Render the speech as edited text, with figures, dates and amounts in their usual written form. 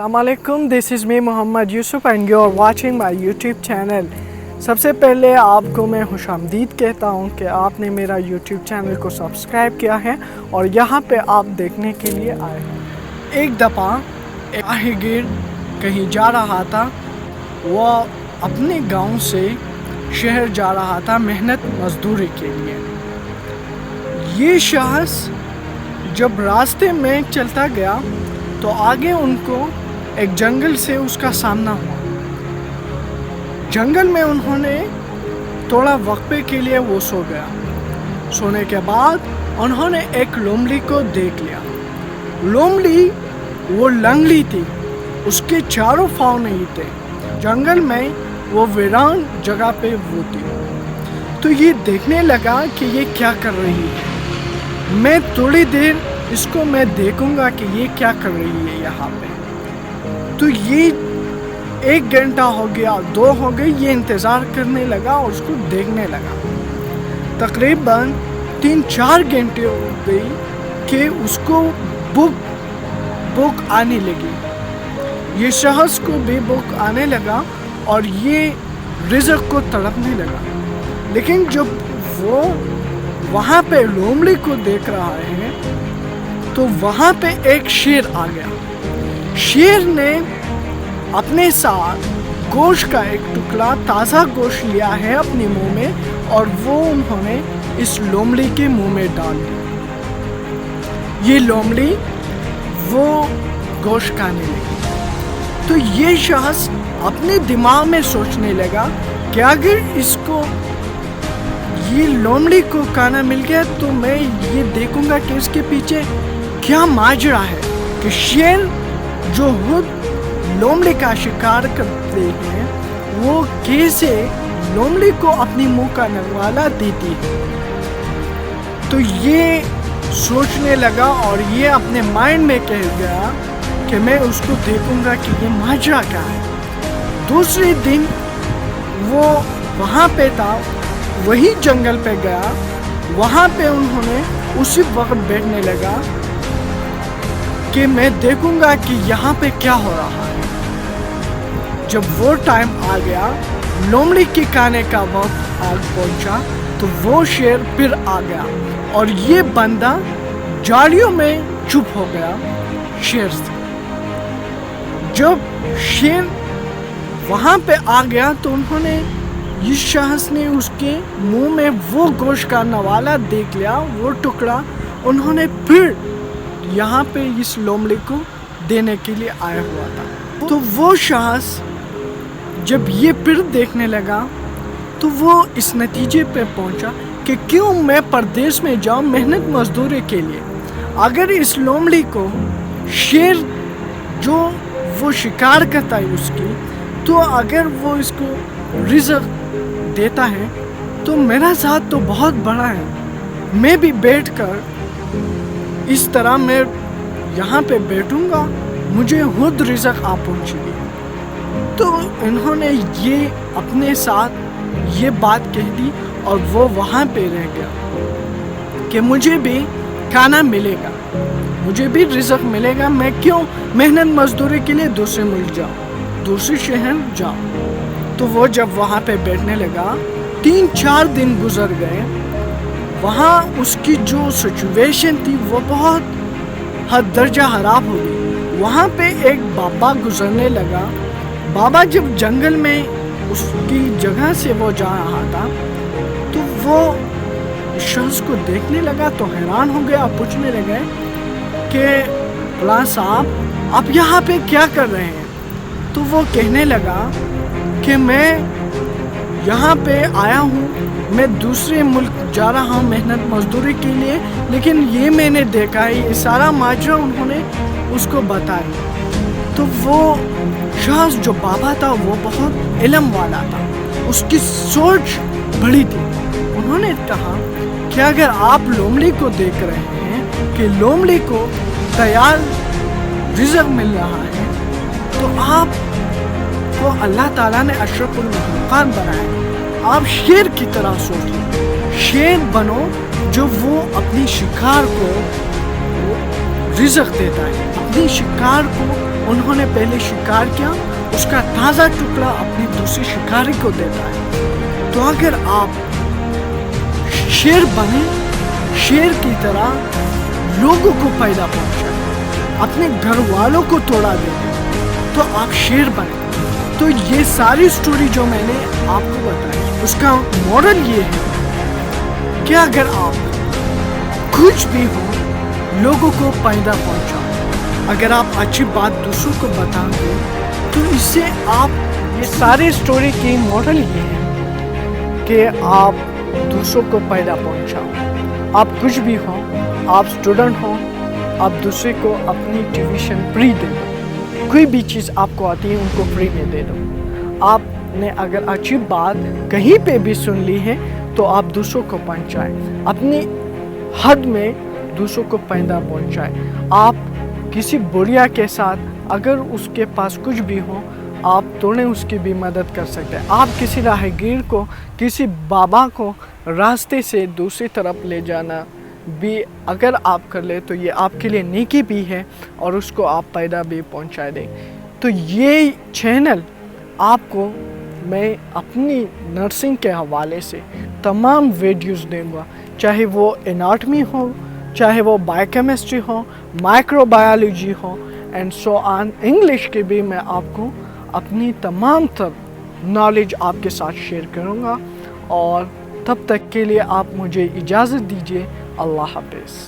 Assalamualaikum, this is me Muhammad Yusuf and you are watching my YouTube channel. सबसे पहले आपको मैं खुशामदीद कहता हूँ कि आपने मेरा YouTube चैनल को सब्सक्राइब किया है और यहाँ पे आप देखने के लिए आए हैं। एक दफ़ा एक राहगीर कहीं जा रहा था, वह अपने गांव से शहर जा रहा था मेहनत मजदूरी के लिए। ये शख्स जब रास्ते में चलता गया तो आगे उनको एक जंगल से उसका सामना हुआ। जंगल में उन्होंने थोड़ा वक्फे के लिए वो सो गया। सोने के बाद उन्होंने एक लोमड़ी को देख लिया। लोमड़ी वो लंगड़ी थी, उसके चारों पाँव नहीं थे। जंगल में वो वीरान जगह पे वो थी। तो ये देखने लगा कि ये क्या कर रही है। मैं थोड़ी देर इसको मैं देखूंगा कि ये क्या कर रही है यहाँ पे। तो ये 1 घंटा हो गया, 2 हो गए, ये इंतज़ार करने लगा और उसको देखने लगा। तकरीबन 3-4 घंटे हो गई कि उसको भूख आने लगी। ये शख्स को भी भूख आने लगा और ये रिज़्क़ को तड़पने लगा। लेकिन जब वो वहाँ पे लोमड़ी को देख रहा है तो वहाँ पे एक शेर आ गया। शेर ने अपने साथ गोश्त का एक टुकड़ा, ताज़ा गोश्त लिया है अपने मुंह में और वो उन्होंने इस लोमड़ी के मुंह में डाल दिया। ये लोमड़ी वो गोश्त खाने लगी। तो ये शख्स अपने दिमाग में सोचने लगा कि अगर इसको ये लोमड़ी को खाना मिल गया तो मैं ये देखूंगा कि इसके पीछे क्या माजरा है कि शेर जो खुद लोमड़ी का शिकार करते हैं वो कैसे लोमड़ी को अपनी मुंह का नगवाला देती है। तो ये सोचने लगा और ये अपने माइंड में कह गया कि मैं उसको देखूंगा कि ये माजरा क्या है। दूसरे दिन वो वहाँ पे था, वही जंगल पे गया। वहाँ पे उन्होंने उसी वक्त बैठने लगा कि मैं देखूंगा कि यहाँ पे क्या हो रहा है। जब वो टाइम आ गया, लोमड़ी के खाने का वक्त आ पहुँचा तो वो शेर फिर आ गया और ये बंदा झाड़ियों में चुप हो गया शेर से। जब शेर वहाँ पे आ गया तो उन्होंने इस शख्स ने उसके मुंह में वो गोश्त का नवाला देख लिया, वो टुकड़ा उन्होंने फिर यहाँ पे इस लोमड़ी को देने के लिए आया हुआ था। तो वो शख्स जब ये फिर देखने लगा तो वो इस नतीजे पे पहुँचा कि क्यों मैं परदेश में जाऊँ मेहनत मजदूरी के लिए। अगर इस लोमड़ी को शेर जो वो शिकार करता है उसकी, तो अगर वो इसको रिज़्क़ देता है तो मेरा साथ तो बहुत बड़ा है। मैं भी बैठकर इस तरह मैं यहाँ पे बैठूँगा, मुझे खुद रिज़्क़ आ पहुँचेगी। तो इन्होंने ये अपने साथ ये बात कह दी और वो वहाँ पे रह गया कि मुझे भी खाना मिलेगा, मुझे भी रिज़्क़ मिलेगा। मैं क्यों मेहनत मजदूरी के लिए दूसरे मुल्क जाऊँ, दूसरे शहर जाऊँ। तो वो जब वहाँ पे बैठने लगा, 3-4 दिन गुजर गए। वहाँ उसकी जो सिचुएशन थी वो बहुत हद दर्जा खराब हो गई। वहाँ पे एक बाबा गुजरने लगा। बाबा जब जंगल में उसकी जगह से वो जा रहा था तो वो शख्स को देखने लगा तो हैरान हो गया। पूछने लगे कि फलां साहब आप यहाँ पे क्या कर रहे हैं। तो वो कहने लगा कि मैं यहाँ पे आया हूँ, मैं दूसरे मुल्क जा रहा हूँ मेहनत मजदूरी के लिए, लेकिन ये मैंने देखा है, ये सारा माजरा उन्होंने उसको बताया। तो वो शख्स जो बाबा था वो बहुत इल्म वाला था, उसकी सोच बड़ी थी। उन्होंने कहा कि अगर आप लोमड़ी को देख रहे हैं कि लोमड़ी को तैयार रिज़्क़ मिल रहा है तो आप को अल्लाह ताला ने अशरफुल मखलूक़ात बनाया। आप शेर की तरह सोचिए, शेर बनो जो वो अपनी शिकार को रिज़्क़ देता है, अपनी शिकार को उन्होंने पहले शिकार किया, उसका ताज़ा टुकड़ा अपनी दूसरी शिकारी को देता है। तो अगर आप शेर बने, शेर की तरह लोगों को फायदा पहुंचाए, अपने घर वालों को तोड़ा दे, तो आप शेर बने। तो ये सारी स्टोरी जो मैंने आपको बताई, उसका मॉरल ये है कि अगर आप कुछ भी हो, लोगों को फायदा पहुंचाओ। अगर आप अच्छी बात दूसरों को बताओगे तो इससे आप, ये सारी स्टोरी की मॉरल ये है कि आप दूसरों को फायदा पहुंचाओ। आप कुछ भी हो, आप स्टूडेंट हो, आप दूसरे को अपनी ट्यूशन फ्री दे दो। कोई भी चीज़ आपको आती है उनको फ्री में दे दो। आपने अगर अच्छी बात कहीं पे भी सुन ली है तो आप दूसरों को पहुंचाएं, अपनी हद में दूसरों को फायदा पहुंचाएं। आप किसी बुढ़िया के साथ अगर उसके पास कुछ भी हो, आप तोड़े उसकी भी मदद कर सकते हैं। आप किसी राहगीर को, किसी बाबा को रास्ते से दूसरी तरफ ले जाना भी अगर आप कर ले तो ये आपके लिए नेकी भी है और उसको आप फायदा भी पहुंचा दें। तो ये चैनल आपको मैं अपनी नर्सिंग के हवाले से तमाम वीडियोस दूंगा, चाहे वो एनाटमी हो, चाहे वो बायोकेमिस्ट्री हो, माइक्रोबायोलॉजी हो एंड सो ऑन। इंग्लिश के भी मैं आपको अपनी तमाम नॉलेज आपके साथ शेयर करूंगा। और तब तक के लिए आप मुझे इजाज़त दीजिए। अल्लाह हाफ़िज़।